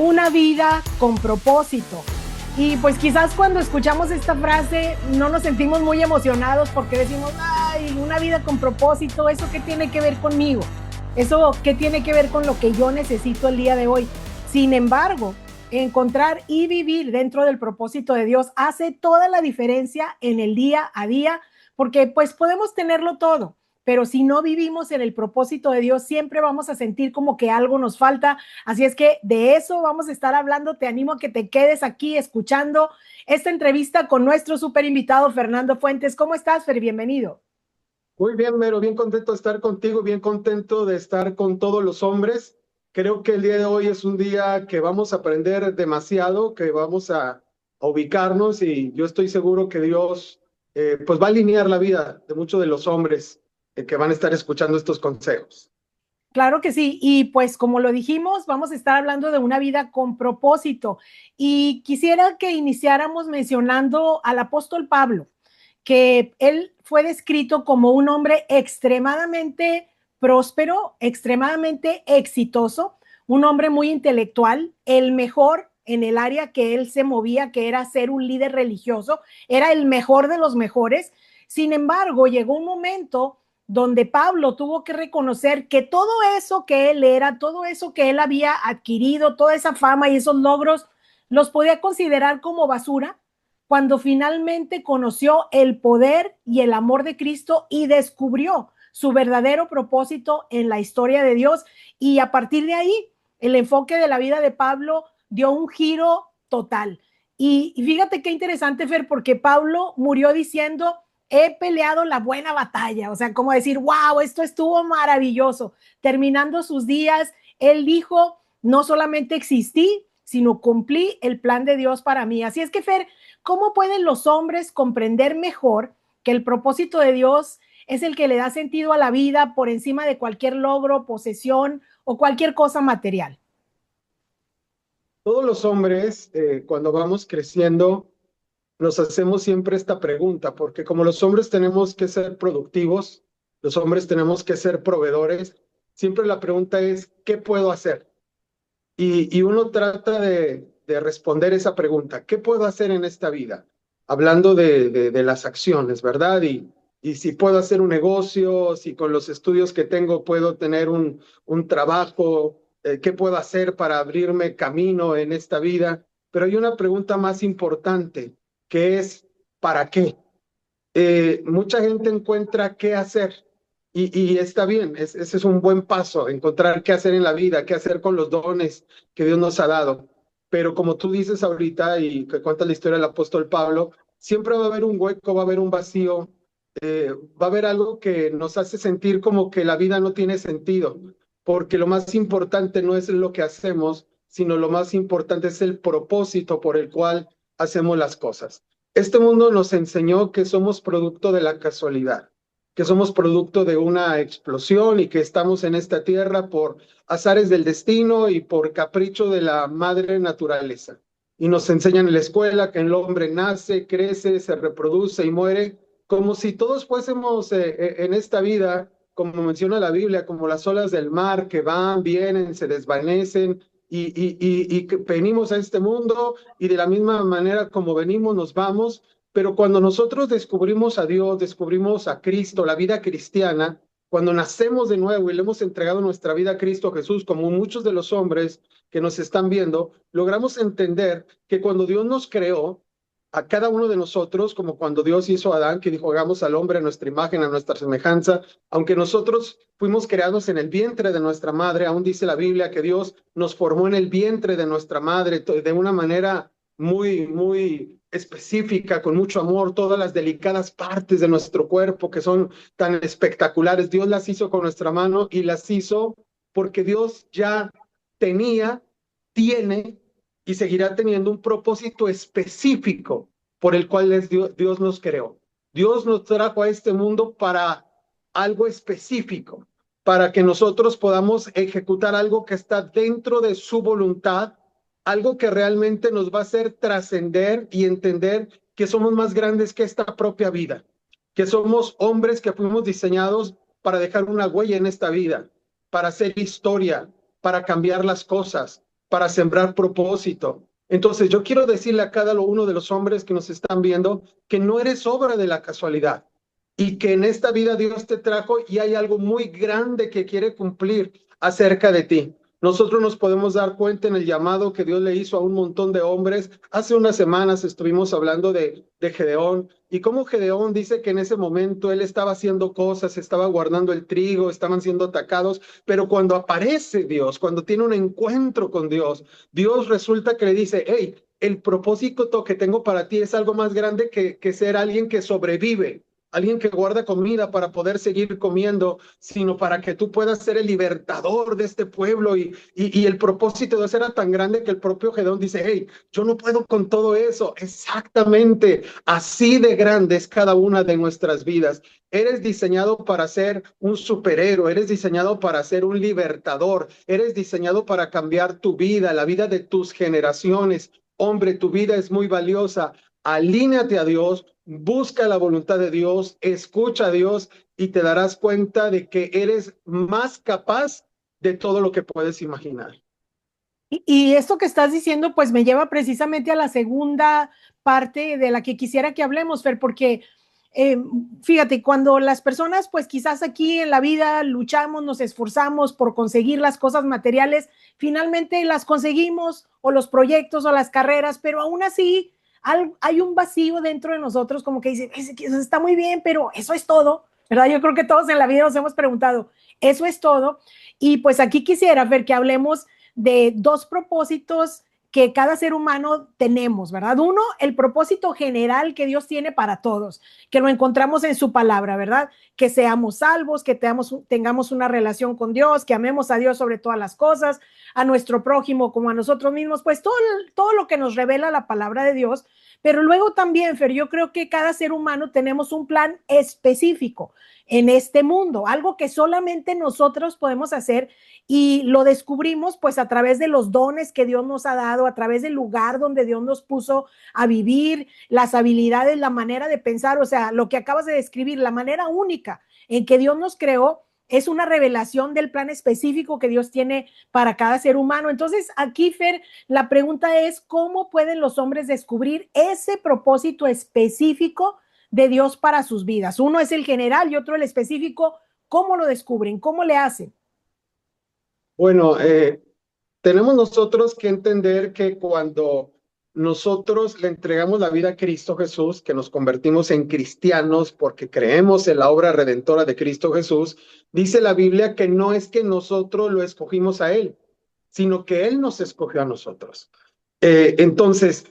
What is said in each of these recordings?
una vida con propósito. Y pues quizás cuando escuchamos esta frase no nos sentimos muy emocionados porque decimos, ay, una vida con propósito, ¿eso qué tiene que ver conmigo? ¿Eso qué tiene que ver con lo que yo necesito el día de hoy? Sin embargo, encontrar y vivir dentro del propósito de Dios hace toda la diferencia en el día a día, porque pues podemos tenerlo todo, pero si no vivimos en el propósito de Dios, siempre vamos a sentir como que algo nos falta. Así es que de eso vamos a estar hablando. Te animo a que te quedes aquí escuchando esta entrevista con nuestro súper invitado, Fernando Fuentes. ¿Cómo estás, Fer? Bienvenido. Muy bien, Mero, bien contento de estar contigo, bien contento de estar con todos los hombres. Creo que el día de hoy es un día que vamos a aprender demasiado, que vamos a ubicarnos y yo estoy seguro que Dios pues va a alinear la vida de muchos de los hombres que van a estar escuchando estos consejos. Claro que sí, y pues como lo dijimos, vamos a estar hablando de una vida con propósito. Y quisiera que iniciáramos mencionando al apóstol Pablo, que él fue descrito como un hombre extremadamente próspero, extremadamente exitoso, un hombre muy intelectual, el mejor en el área que él se movía, que era ser un líder religioso, era el mejor de los mejores. Sin embargo, llegó un momento donde Pablo tuvo que reconocer que todo eso que él era, todo eso que él había adquirido, toda esa fama y esos logros, los podía considerar como basura cuando finalmente conoció el poder y el amor de Cristo y descubrió su verdadero propósito en la historia de Dios. Y a partir de ahí, el enfoque de la vida de Pablo dio un giro total. Y fíjate qué interesante, Fer, porque Pablo murió diciendo, he peleado la buena batalla, o sea, como decir, wow, esto estuvo maravilloso. Terminando sus días, él dijo, no solamente existí, sino cumplí el plan de Dios para mí. Así es que, Fer, ¿cómo pueden los hombres comprender mejor que el propósito de Dios es el que le da sentido a la vida por encima de cualquier logro, posesión o cualquier cosa material? Todos los hombres, cuando vamos creciendo, nos hacemos siempre esta pregunta, porque como los hombres tenemos que ser productivos, los hombres tenemos que ser proveedores, siempre la pregunta es, ¿qué puedo hacer? Y uno trata de responder esa pregunta, ¿qué puedo hacer en esta vida? Hablando de las acciones, ¿verdad? Y si puedo hacer un negocio, si con los estudios que tengo puedo tener un trabajo, ¿qué puedo hacer para abrirme camino en esta vida? Pero hay una pregunta más importante, que es, ¿para qué? Mucha gente encuentra qué hacer y está bien, ese es un buen paso, encontrar qué hacer en la vida, qué hacer con los dones que Dios nos ha dado. Pero como tú dices ahorita y que cuentas la historia del apóstol Pablo, siempre va a haber un hueco, va a haber un vacío, va a haber algo que nos hace sentir como que la vida no tiene sentido, porque lo más importante no es lo que hacemos, sino lo más importante es el propósito por el cual hacemos las cosas. Este mundo nos enseñó que somos producto de la casualidad, que somos producto de una explosión y que estamos en esta tierra por azares del destino y por capricho de la madre naturaleza. Y nos enseñan en la escuela que el hombre nace, crece, se reproduce y muere, como si todos fuésemos en esta vida, como menciona la Biblia, como las olas del mar que van, vienen, se desvanecen y que venimos a este mundo y de la misma manera como venimos nos vamos, pero cuando nosotros descubrimos a Dios, descubrimos a Cristo, la vida cristiana, cuando nacemos de nuevo y le hemos entregado nuestra vida a Cristo Jesús, como muchos de los hombres que nos están viendo, logramos entender que cuando Dios nos creó, a cada uno de nosotros, como cuando Dios hizo a Adán, que dijo, hagamos al hombre a nuestra imagen, a nuestra semejanza, aunque nosotros fuimos creados en el vientre de nuestra madre, aún dice la Biblia que Dios nos formó en el vientre de nuestra madre de una manera muy específica, con mucho amor, todas las delicadas partes de nuestro cuerpo que son tan espectaculares. Dios las hizo con nuestra mano y las hizo porque Dios ya tenía, tiene y seguirá teniendo un propósito específico por el cual Dios nos creó. Dios nos trajo a este mundo para algo específico, para que nosotros podamos ejecutar algo que está dentro de su voluntad, algo que realmente nos va a hacer trascender y entender que somos más grandes que esta propia vida, que somos hombres que fuimos diseñados para dejar una huella en esta vida, para hacer historia, para cambiar las cosas, para sembrar propósito. Entonces yo quiero decirle a cada uno de los hombres que nos están viendo que no eres obra de la casualidad y que en esta vida Dios te trajo y hay algo muy grande que quiere cumplir acerca de ti. Nosotros nos podemos dar cuenta en el llamado que Dios le hizo a un montón de hombres. Hace unas semanas estuvimos hablando de Gedeón y cómo Gedeón dice que en ese momento él estaba haciendo cosas, estaba guardando el trigo, estaban siendo atacados, pero cuando aparece Dios, cuando tiene un encuentro con Dios, Dios resulta que le dice, hey, el propósito que tengo para ti es algo más grande que ser alguien que sobrevive, alguien que guarda comida para poder seguir comiendo, sino para que tú puedas ser el libertador de este pueblo. Y el propósito de Dios era tan grande que el propio Gedeón dice, hey, yo no puedo con todo eso. Exactamente, así de grande es cada una de nuestras vidas. Eres diseñado para ser un superhéroe, eres diseñado para ser un libertador, eres diseñado para cambiar tu vida, la vida de tus generaciones. Hombre, tu vida es muy valiosa. Alíneate a Dios, busca la voluntad de Dios, escucha a Dios y te darás cuenta de que eres más capaz de todo lo que puedes imaginar. Y esto que estás diciendo, pues me lleva precisamente a la segunda parte de la que quisiera que hablemos, Fer, porque eh, fíjate, cuando las personas, pues quizás aquí en la vida luchamos, nos esforzamos por conseguir las cosas materiales, finalmente las conseguimos, o los proyectos o las carreras, pero aún así hay un vacío dentro de nosotros, como que dice, eso está muy bien, pero eso es todo, ¿verdad? Yo creo que todos en la vida nos hemos preguntado, ¿eso es todo? Y pues aquí quisiera, Fer, que hablemos de dos propósitos que cada ser humano tenemos, ¿verdad? Uno, el propósito general que Dios tiene para todos, que lo encontramos en su palabra, ¿verdad? Que seamos salvos, que tengamos una relación con Dios, que amemos a Dios sobre todas las cosas, a nuestro prójimo como a nosotros mismos, pues todo lo que nos revela la palabra de Dios. Pero luego también, Fer, yo creo que cada ser humano tenemos un plan específico en este mundo, algo que solamente nosotros podemos hacer y lo descubrimos pues a través de los dones que Dios nos ha dado, a través del lugar donde Dios nos puso a vivir, las habilidades, la manera de pensar, o sea, lo que acabas de describir, la manera única en que Dios nos creó es una revelación del plan específico que Dios tiene para cada ser humano. Entonces, aquí, Fer, la pregunta es, ¿cómo pueden los hombres descubrir ese propósito específico de Dios para sus vidas? Uno es el general y otro el específico. ¿Cómo lo descubren? ¿Cómo le hacen? Bueno, tenemos nosotros que entender que cuando nosotros le entregamos la vida a Cristo Jesús, que nos convertimos en cristianos porque creemos en la obra redentora de Cristo Jesús, dice la Biblia que no es que nosotros lo escogimos a Él, sino que Él nos escogió a nosotros. Entonces,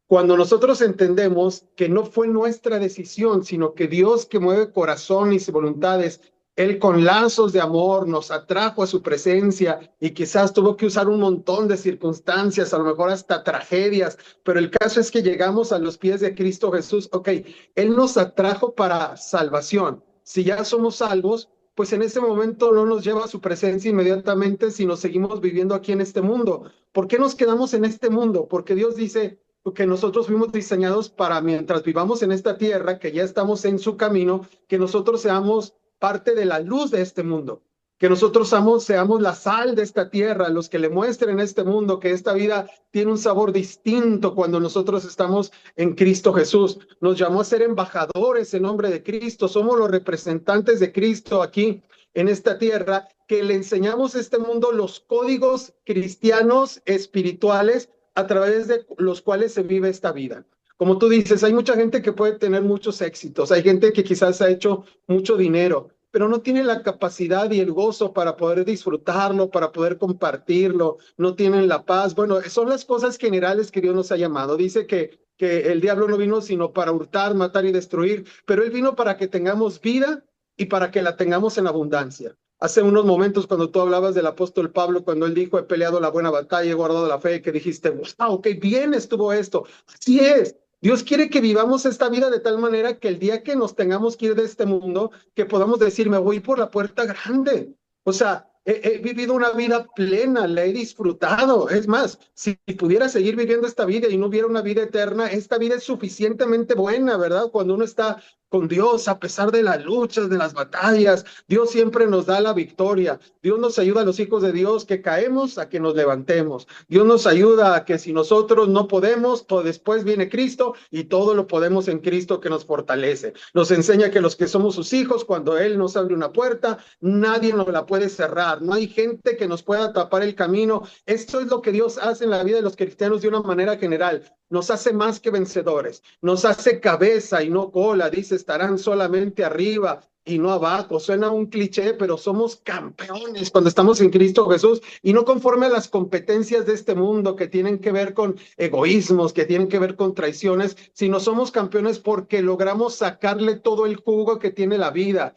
cuando nosotros entendemos que no fue nuestra decisión, sino que Dios que mueve corazones y voluntades, Él con lazos de amor nos atrajo a su presencia y quizás tuvo que usar un montón de circunstancias, a lo mejor hasta tragedias, pero el caso es que llegamos a los pies de Cristo Jesús. Ok, Él nos atrajo para salvación. Si ya somos salvos, pues en ese momento no nos lleva a su presencia inmediatamente si nos seguimos viviendo aquí en este mundo. ¿Por qué nos quedamos en este mundo? Porque Dios dice que nosotros fuimos diseñados para mientras vivamos en esta tierra, que ya estamos en su camino, que nosotros seamos parte de la luz de este mundo, que nosotros seamos la sal de esta tierra, los que le muestren a este mundo que esta vida tiene un sabor distinto cuando nosotros estamos en Cristo Jesús. Nos llamó a ser embajadores en nombre de Cristo, somos los representantes de Cristo aquí en esta tierra, que le enseñamos a este mundo los códigos cristianos espirituales a través de los cuales se vive esta vida. Como tú dices, hay mucha gente que puede tener muchos éxitos, hay gente que quizás ha hecho mucho dinero, pero no tiene la capacidad y el gozo para poder disfrutarlo, para poder compartirlo, no tienen la paz. Bueno, son las cosas generales que Dios nos ha llamado. Dice que el diablo no vino sino para hurtar, matar y destruir, pero Él vino para que tengamos vida y para que la tengamos en abundancia. Hace unos momentos cuando tú hablabas del apóstol Pablo, cuando él dijo, he peleado la buena batalla, he guardado la fe, que dijiste, wow, qué bien estuvo esto. Así es. Dios quiere que vivamos esta vida de tal manera que el día que nos tengamos que ir de este mundo, que podamos decir, me voy por la puerta grande. O sea, he vivido una vida plena, la he disfrutado. Es más, si pudiera seguir viviendo esta vida y no hubiera una vida eterna, esta vida es suficientemente buena, ¿verdad? Cuando uno está con Dios a pesar de las luchas, de las batallas. Dios siempre nos da la victoria. Dios nos ayuda a los hijos de Dios que caemos a que nos levantemos. Dios nos ayuda a que si nosotros no podemos, pues después viene Cristo y todo lo podemos en Cristo que nos fortalece. Nos enseña que los que somos sus hijos, cuando Él nos abre una puerta, nadie nos la puede cerrar. No hay gente que nos pueda tapar el camino. Esto es lo que Dios hace en la vida de los cristianos de una manera general. Nos hace más que vencedores, nos hace cabeza y no cola. Dice, estarán solamente arriba y no abajo. Suena un cliché, pero somos campeones cuando estamos en Cristo Jesús y no conforme a las competencias de este mundo que tienen que ver con egoísmos, que tienen que ver con traiciones, sino somos campeones porque logramos sacarle todo el jugo que tiene la vida,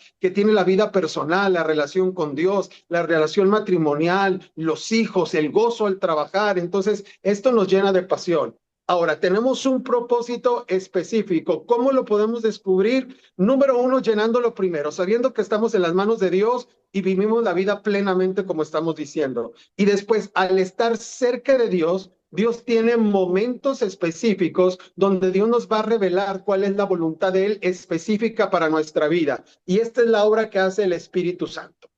personal, la relación con Dios, la relación matrimonial, los hijos, el gozo al trabajar. Entonces, esto nos llena de pasión. Ahora, tenemos un propósito específico. ¿Cómo lo podemos descubrir? Número uno, llenándolo primero, sabiendo que estamos en las manos de Dios y vivimos la vida plenamente como estamos diciendo. Y después, al estar cerca de Dios, Dios tiene momentos específicos donde Dios nos va a revelar cuál es la voluntad de Él específica para nuestra vida. Y esta es la obra que hace el Espíritu Santo.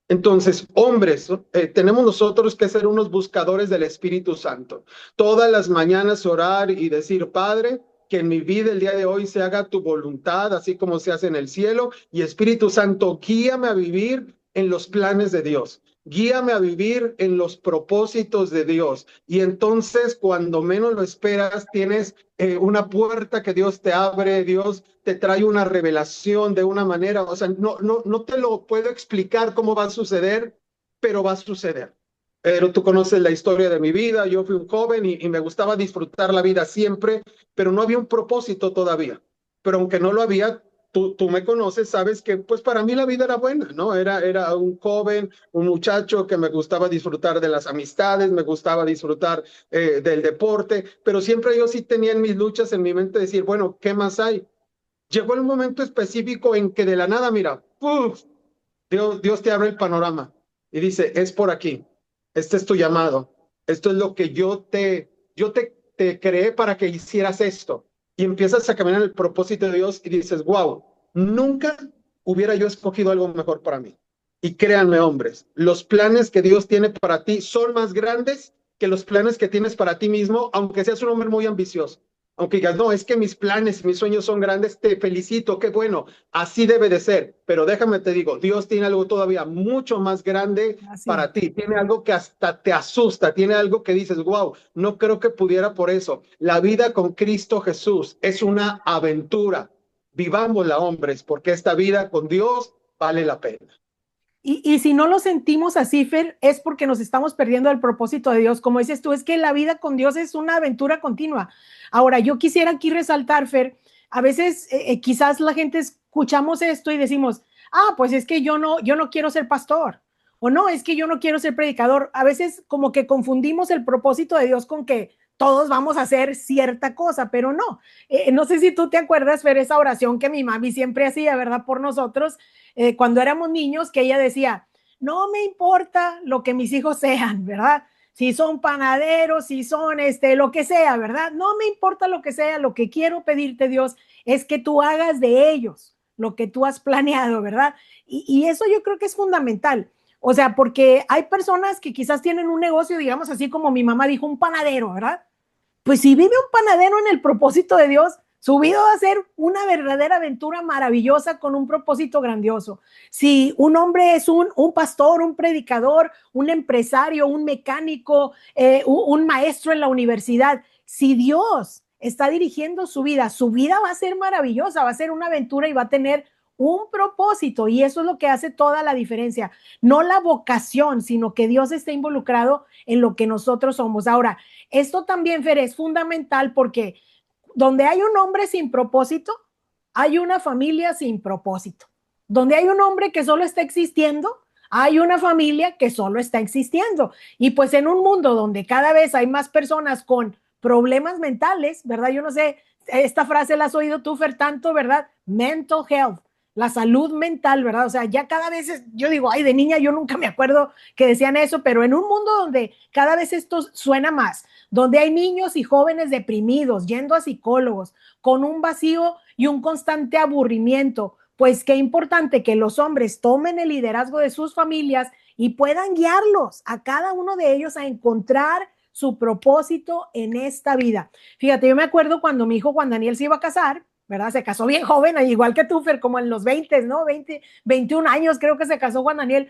Entonces, hombres, tenemos nosotros que ser unos buscadores del Espíritu Santo. Todas las mañanas orar y decir, Padre, que en mi vida el día de hoy se haga tu voluntad, así como se hace en el cielo. Y Espíritu Santo, guíame a vivir en los planes de Dios. Guíame a vivir en los propósitos de Dios. Y entonces, cuando menos lo esperas, tienes una puerta que Dios te abre, Dios te trae una revelación de una manera, o sea, no te lo puedo explicar cómo va a suceder, pero va a suceder. Pero tú conoces la historia de mi vida, yo fui un joven y me gustaba disfrutar la vida siempre, pero no había un propósito todavía. Pero aunque no lo había, tú me conoces, sabes que pues para mí la vida era buena, ¿no? Era un joven, un muchacho que me gustaba disfrutar de las amistades, me gustaba disfrutar del deporte, pero siempre yo sí tenía en mis luchas en mi mente decir, bueno, ¿qué más hay? Llegó el momento específico en que de la nada, mira, ¡puf! Dios te abre el panorama y dice, es por aquí, este es tu llamado, esto es lo que te creé para que hicieras esto. Y empiezas a caminar en el propósito de Dios y dices, wow, nunca hubiera yo escogido algo mejor para mí. Y créanme, hombres, los planes que Dios tiene para ti son más grandes que los planes que tienes para ti mismo, aunque seas un hombre muy ambicioso. Aunque digas, no, es que mis planes, mis sueños son grandes, te felicito, qué bueno, así debe de ser. Pero déjame te digo, Dios tiene algo todavía mucho más grande para ti. Tiene algo que hasta te asusta, tiene algo que dices, wow, no creo que pudiera por eso. La vida con Cristo Jesús es una aventura. Vivámosla, hombres, porque esta vida con Dios vale la pena. Y si no lo sentimos así, Fer, es porque nos estamos perdiendo el propósito de Dios. Como dices tú, es que la vida con Dios es una aventura continua. Ahora, yo quisiera aquí resaltar, Fer, a veces quizás la gente escuchamos esto y decimos, pues es que yo no quiero ser pastor, o no, es que yo no quiero ser predicador. A veces como que confundimos el propósito de Dios con que todos vamos a hacer cierta cosa, pero no. No sé si tú te acuerdas, Fer, esa oración que mi mami siempre hacía, ¿verdad? Por nosotros, cuando éramos niños, que ella decía, no me importa lo que mis hijos sean, ¿verdad? Si son panaderos, si son lo que sea, ¿verdad? No me importa lo que sea, lo que quiero pedirte, Dios, es que tú hagas de ellos lo que tú has planeado, ¿verdad? Y eso yo creo que es fundamental. O sea, porque hay personas que quizás tienen un negocio, digamos así como mi mamá dijo, un panadero, ¿verdad? Pues si vive un panadero en el propósito de Dios, su vida va a ser una verdadera aventura maravillosa con un propósito grandioso. Si un hombre es un pastor, un predicador, un empresario, un mecánico, un maestro en la universidad, si Dios está dirigiendo su vida va a ser maravillosa, va a ser una aventura y va a tener un propósito, y eso es lo que hace toda la diferencia. No la vocación, sino que Dios está involucrado en lo que nosotros somos. Ahora, esto también, Fer, es fundamental porque donde hay un hombre sin propósito, hay una familia sin propósito. Donde hay un hombre que solo está existiendo, hay una familia que solo está existiendo. Y pues en un mundo donde cada vez hay más personas con problemas mentales, ¿verdad? Yo no sé, esta frase la has oído tú, Fer, tanto, ¿verdad? Mental health, la salud mental, ¿verdad? O sea, ya cada vez, yo digo, ay, de niña yo nunca me acuerdo que decían eso, pero en un mundo donde cada vez esto suena más, donde hay niños y jóvenes deprimidos, yendo a psicólogos, con un vacío y un constante aburrimiento. Pues qué importante que los hombres tomen el liderazgo de sus familias y puedan guiarlos a cada uno de ellos a encontrar su propósito en esta vida. Fíjate, yo me acuerdo cuando mi hijo Juan Daniel se iba a casar, ¿verdad? Se casó bien joven, igual que tú, Fer, como en los 20, ¿no? 20, 21 años creo que se casó Juan Daniel.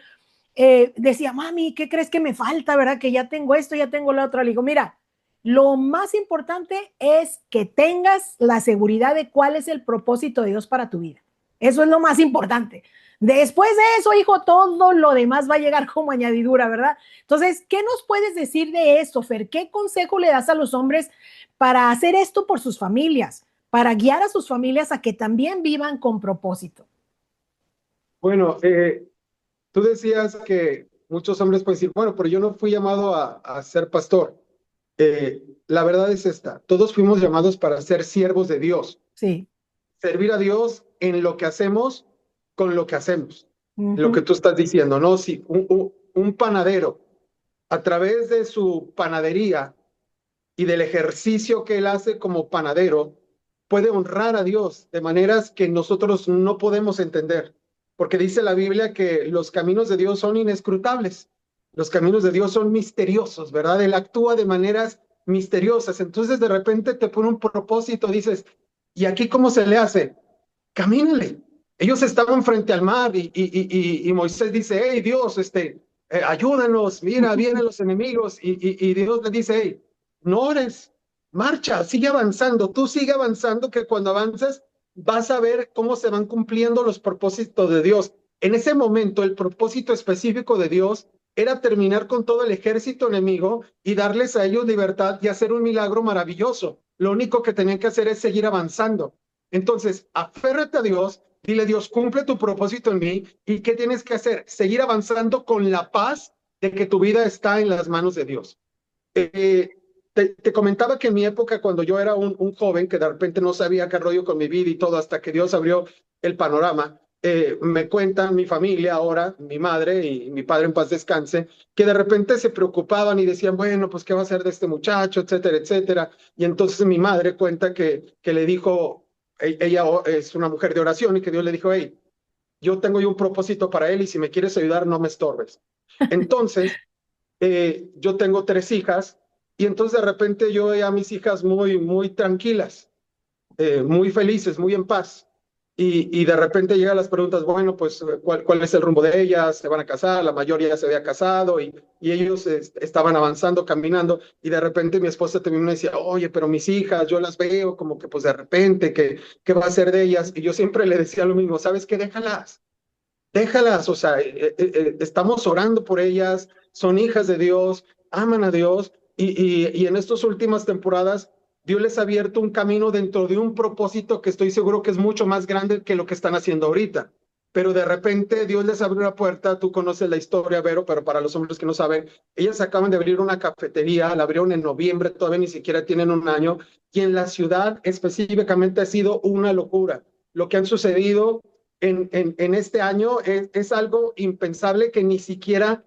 Decía, mami, ¿qué crees que me falta, verdad? Que ya tengo esto, ya tengo lo otro. Le digo, mira, lo más importante es que tengas la seguridad de cuál es el propósito de Dios para tu vida. Eso es lo más importante. Después de eso, hijo, todo lo demás va a llegar como añadidura, ¿verdad? Entonces, ¿qué nos puedes decir de esto, Fer? ¿Qué consejo le das a los hombres para hacer esto por sus familias, para guiar a sus familias a que también vivan con propósito? Bueno, tú decías que muchos hombres pueden decir, bueno, pero yo no fui llamado a ser pastor. La verdad es esta, todos fuimos llamados para ser siervos de Dios. Sí. Servir a Dios en lo que hacemos, con lo que hacemos. Lo que Uh-huh. tú estás diciendo, ¿no? Si un panadero, a través de su panadería y del ejercicio que él hace como panadero, puede honrar a Dios de maneras que nosotros no podemos entender. Porque dice la Biblia que los caminos de Dios son inescrutables. Los caminos de Dios son misteriosos, ¿verdad? Él actúa de maneras misteriosas. Entonces de repente te pone un propósito, dices, ¿y aquí cómo se le hace? Camínale. Ellos estaban frente al mar y Moisés dice, hey Dios, ayúdanos, mira, vienen los enemigos. Y Dios le dice, hey, no ores, marcha, sigue avanzando, tú sigue avanzando, que cuando avances vas a ver cómo se van cumpliendo los propósitos de Dios. En ese momento, el propósito específico de Dios era terminar con todo el ejército enemigo y darles a ellos libertad y hacer un milagro maravilloso. Lo único que tenían que hacer es seguir avanzando. Entonces, aférrate a Dios, dile, Dios, cumple tu propósito en mí. ¿Y qué tienes que hacer? Seguir avanzando con la paz de que tu vida está en las manos de Dios. Te comentaba que en mi época, cuando yo era un joven que de repente no sabía qué rollo con mi vida y todo, hasta que Dios abrió el panorama, me cuentan mi familia ahora, mi madre y mi padre en paz descanse, que de repente se preocupaban y decían, bueno, pues qué va a hacer de este muchacho, etcétera, etcétera. Y entonces mi madre cuenta que le dijo, ella es una mujer de oración y que Dios le dijo, hey, yo tengo un propósito para él y si me quieres ayudar, no me estorbes. Entonces, yo tengo 3 hijas y entonces de repente yo veía a mis hijas muy tranquilas, muy felices, muy en paz. Y de repente llegan las preguntas, bueno, pues, ¿cuál es el rumbo de ellas? ¿Se van a casar? La mayoría ya se había casado y ellos estaban avanzando, caminando. Y de repente mi esposa también me decía, oye, pero mis hijas, yo las veo como que pues de repente, ¿qué va a ser de ellas? Y yo siempre le decía lo mismo, ¿sabes qué? Déjalas, o sea, estamos orando por ellas, son hijas de Dios, aman a Dios, y en estas últimas temporadas Dios les ha abierto un camino dentro de un propósito que estoy seguro que es mucho más grande que lo que están haciendo ahorita. Pero de repente Dios les abrió una puerta, tú conoces la historia, Vero, pero para los hombres que no saben, ellas acaban de abrir una cafetería, la abrieron en noviembre, todavía ni siquiera tienen un año, y en la ciudad específicamente ha sido una locura. Lo que han sucedido en este año es algo impensable que ni siquiera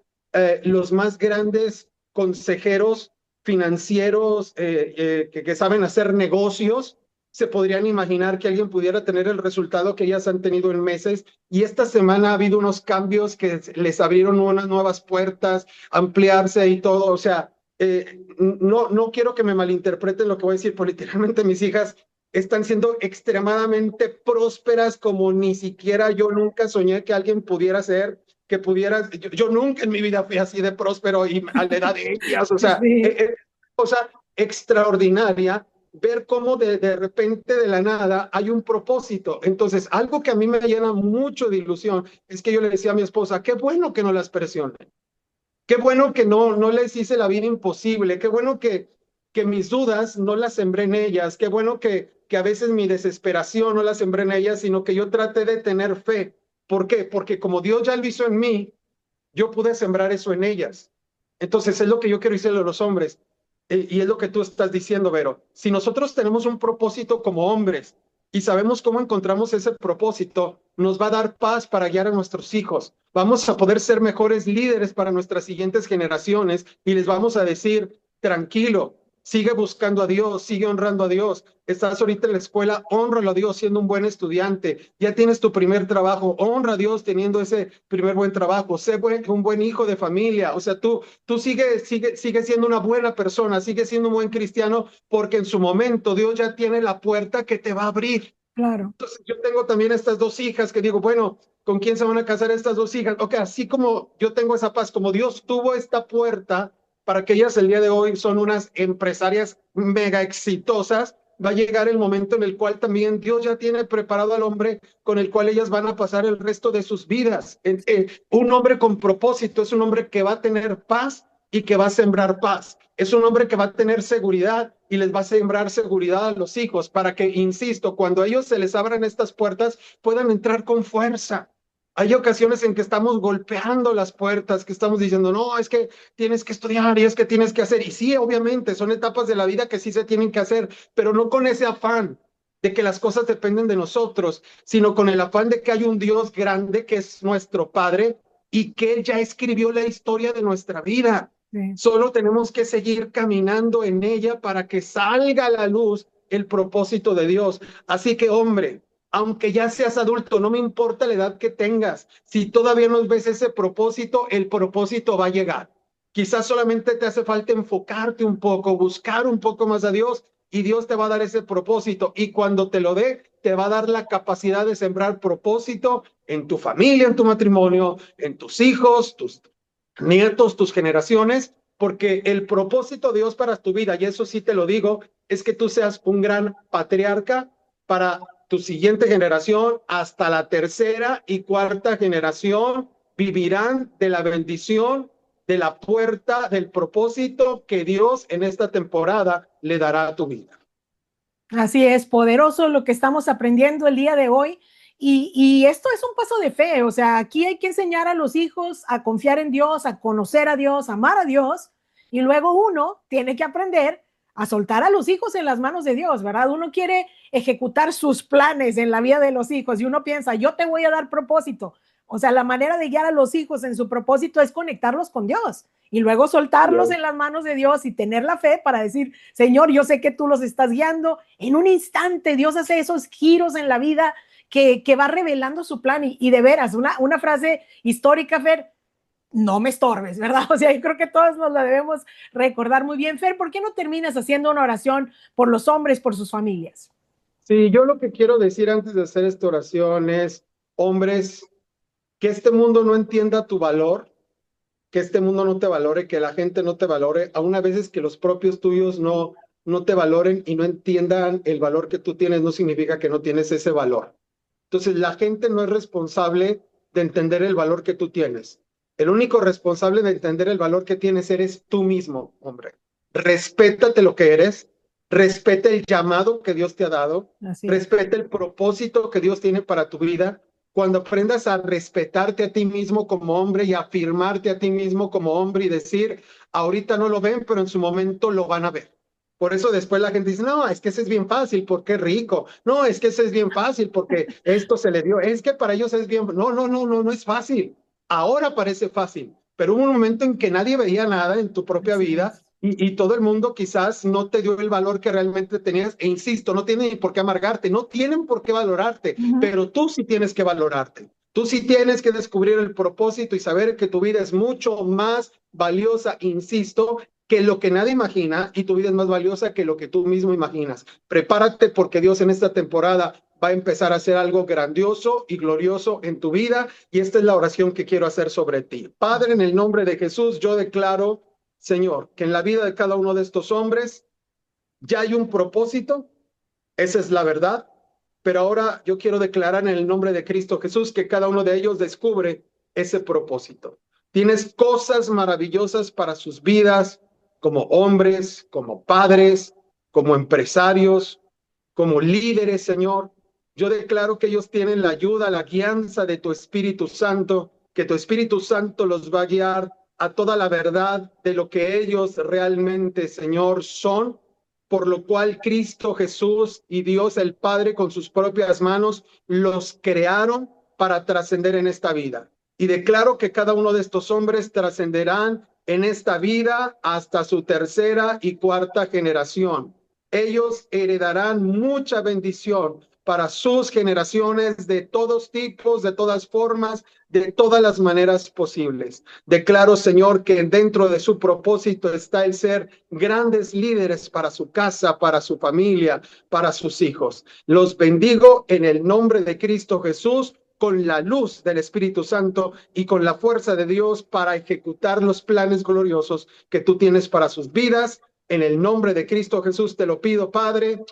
los más grandes consejeros financieros que saben hacer negocios se podrían imaginar que alguien pudiera tener el resultado que ellas han tenido en meses. Y esta semana ha habido unos cambios que les abrieron unas nuevas puertas, ampliarse y todo. O sea, no quiero que me malinterpreten lo que voy a decir, pero literalmente mis hijas están siendo extremadamente prósperas como ni siquiera yo nunca soñé que alguien pudiera ser, que pudiera, yo nunca en mi vida fui así de próspero y a la edad de ellas, o sea, Sí. cosa extraordinaria ver cómo de repente de la nada hay un propósito. Entonces, algo que a mí me llena mucho de ilusión es que yo le decía a mi esposa, qué bueno que no las presione. Qué bueno que no les hice la vida imposible, qué bueno que mis dudas no las sembré en ellas, qué bueno que a veces mi desesperación no la sembré en ellas, sino que yo traté de tener fe. ¿Por qué? Porque como Dios ya lo hizo en mí, yo pude sembrar eso en ellas. Entonces es lo que yo quiero decirle a los hombres, y es lo que tú estás diciendo, Vero. Si nosotros tenemos un propósito como hombres y sabemos cómo encontramos ese propósito, nos va a dar paz para guiar a nuestros hijos. Vamos a poder ser mejores líderes para nuestras siguientes generaciones y les vamos a decir, tranquilo, sigue buscando a Dios, sigue honrando a Dios. Estás ahorita en la escuela, honralo a Dios siendo un buen estudiante. Ya tienes tu primer trabajo, honra a Dios teniendo ese primer buen trabajo. Un buen hijo de familia. O sea, tú sigue siendo una buena persona, sigue siendo un buen cristiano, porque en su momento Dios ya tiene la puerta que te va a abrir. Claro. Entonces, yo tengo también estas dos hijas que digo, bueno, ¿con quién se van a casar estas dos hijas? Ok, así como yo tengo esa paz, como Dios tuvo esta puerta para que ellas el día de hoy son unas empresarias mega exitosas, va a llegar el momento en el cual también Dios ya tiene preparado al hombre con el cual ellas van a pasar el resto de sus vidas. Un hombre con propósito es un hombre que va a tener paz y que va a sembrar paz. Es un hombre que va a tener seguridad y les va a sembrar seguridad a los hijos para que, insisto, cuando a ellos se les abran estas puertas, puedan entrar con fuerza. Hay ocasiones en que estamos golpeando las puertas, que estamos diciendo, no, es que tienes que estudiar y es que tienes que hacer. Y sí, obviamente, son etapas de la vida que sí se tienen que hacer, pero no con ese afán de que las cosas dependen de nosotros, sino con el afán de que hay un Dios grande que es nuestro Padre y que Él ya escribió la historia de nuestra vida. Sí. Solo tenemos que seguir caminando en ella para que salga a la luz el propósito de Dios. Así que, hombre, aunque ya seas adulto, no me importa la edad que tengas, si todavía no ves ese propósito, el propósito va a llegar. Quizás solamente te hace falta enfocarte un poco, buscar un poco más a Dios y Dios te va a dar ese propósito. Y cuando te lo dé, te va a dar la capacidad de sembrar propósito en tu familia, en tu matrimonio, en tus hijos, tus nietos, tus generaciones, porque el propósito de Dios para tu vida, y eso sí te lo digo, es que tú seas un gran patriarca para tu siguiente generación, hasta la tercera y cuarta generación, vivirán de la bendición, de la puerta, del propósito que Dios en esta temporada le dará a tu vida. Así es, poderoso lo que estamos aprendiendo el día de hoy. Y esto es un paso de fe, o sea, aquí hay que enseñar a los hijos a confiar en Dios, a conocer a Dios, a amar a Dios, y luego uno tiene que aprender a soltar a los hijos en las manos de Dios, ¿verdad? Uno quiere ejecutar sus planes en la vida de los hijos y uno piensa, yo te voy a dar propósito. O sea, la manera de guiar a los hijos en su propósito es conectarlos con Dios y luego soltarlos en las manos de Dios y tener la fe para decir, Señor, yo sé que tú los estás guiando. En un instante Dios hace esos giros en la vida que va revelando su plan y de veras, una frase histórica, Fer, no me estorbes, ¿verdad? O sea, yo creo que todos nos la debemos recordar muy bien. Fer, ¿por qué no terminas haciendo una oración por los hombres, por sus familias? Sí, yo lo que quiero decir antes de hacer esta oración es, hombres, que este mundo no entienda tu valor, que este mundo no te valore, que la gente no te valore, aún a veces que los propios tuyos no te valoren y no entiendan el valor que tú tienes, no significa que no tienes ese valor. Entonces, la gente no es responsable de entender el valor que tú tienes. El único responsable de entender el valor que tienes eres tú mismo, hombre. Respétate lo que eres, respeta el llamado que Dios te ha dado, respeta el propósito que Dios tiene para tu vida. Cuando aprendas a respetarte a ti mismo como hombre y a afirmarte a ti mismo como hombre y decir, ahorita no lo ven, pero en su momento lo van a ver. Por eso después la gente dice, no, es que ese es bien fácil porque es rico. No, es que ese es bien fácil porque esto se le dio. Es que para ellos es bien. No es fácil. Ahora parece fácil, pero hubo un momento en que nadie veía nada en tu propia vida y todo el mundo quizás no te dio el valor que realmente tenías. E insisto, no tienen por qué amargarte, no tienen por qué valorarte, pero tú sí tienes que valorarte. Tú sí tienes que descubrir el propósito y saber que tu vida es mucho más valiosa, insisto, que lo que nadie imagina, y tu vida es más valiosa que lo que tú mismo imaginas. Prepárate porque Dios en esta temporada va a empezar a hacer algo grandioso y glorioso en tu vida, y esta es la oración que quiero hacer sobre ti. Padre, en el nombre de Jesús, yo declaro, Señor, que en la vida de cada uno de estos hombres ya hay un propósito, esa es la verdad, pero ahora yo quiero declarar en el nombre de Cristo Jesús que cada uno de ellos descubre ese propósito. Tienes cosas maravillosas para sus vidas, como hombres, como padres, como empresarios, como líderes, Señor. Yo declaro que ellos tienen la ayuda, la guianza de tu Espíritu Santo, que tu Espíritu Santo los va a guiar a toda la verdad de lo que ellos realmente, Señor, son, por lo cual Cristo Jesús y Dios el Padre con sus propias manos los crearon para trascender en esta vida. Y declaro que cada uno de estos hombres trascenderán en esta vida hasta su tercera y cuarta generación. Ellos heredarán mucha bendición para sus generaciones de todos tipos, de todas formas, de todas las maneras posibles. Declaro, Señor, que dentro de su propósito está el ser grandes líderes para su casa, para su familia, para sus hijos. Los bendigo en el nombre de Cristo Jesús, con la luz del Espíritu Santo y con la fuerza de Dios para ejecutar los planes gloriosos que tú tienes para sus vidas. En el nombre de Cristo Jesús te lo pido, Padre.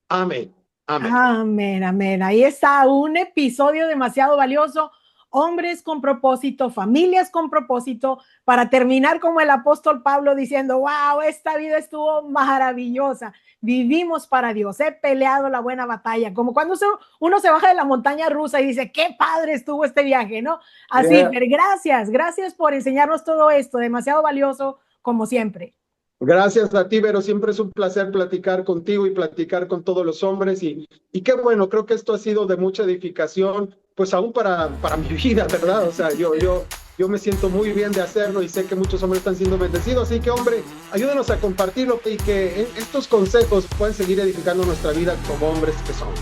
Amén. Amén. Amén, amén. Ahí está un episodio demasiado valioso. Hombres con propósito, familias con propósito, para terminar como el apóstol Pablo diciendo, wow, esta vida estuvo maravillosa, vivimos para Dios, he peleado la buena batalla, como cuando uno se baja de la montaña rusa y dice, qué padre estuvo este viaje, ¿no? Así, pero gracias por enseñarnos todo esto, demasiado valioso como siempre. Gracias a ti, Vero. Siempre es un placer platicar contigo y platicar con todos los hombres. Y qué bueno, creo que esto ha sido de mucha edificación, pues aún para mi vida, ¿verdad? O sea, yo me siento muy bien de hacerlo y sé que muchos hombres están siendo bendecidos. Así que, hombre, ayúdenos a compartirlo y que estos consejos puedan seguir edificando nuestra vida como hombres que somos.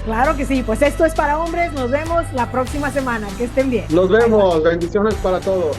Claro que sí, pues esto es para hombres. Nos vemos la próxima semana. Que estén bien. Nos vemos. Bendiciones para todos.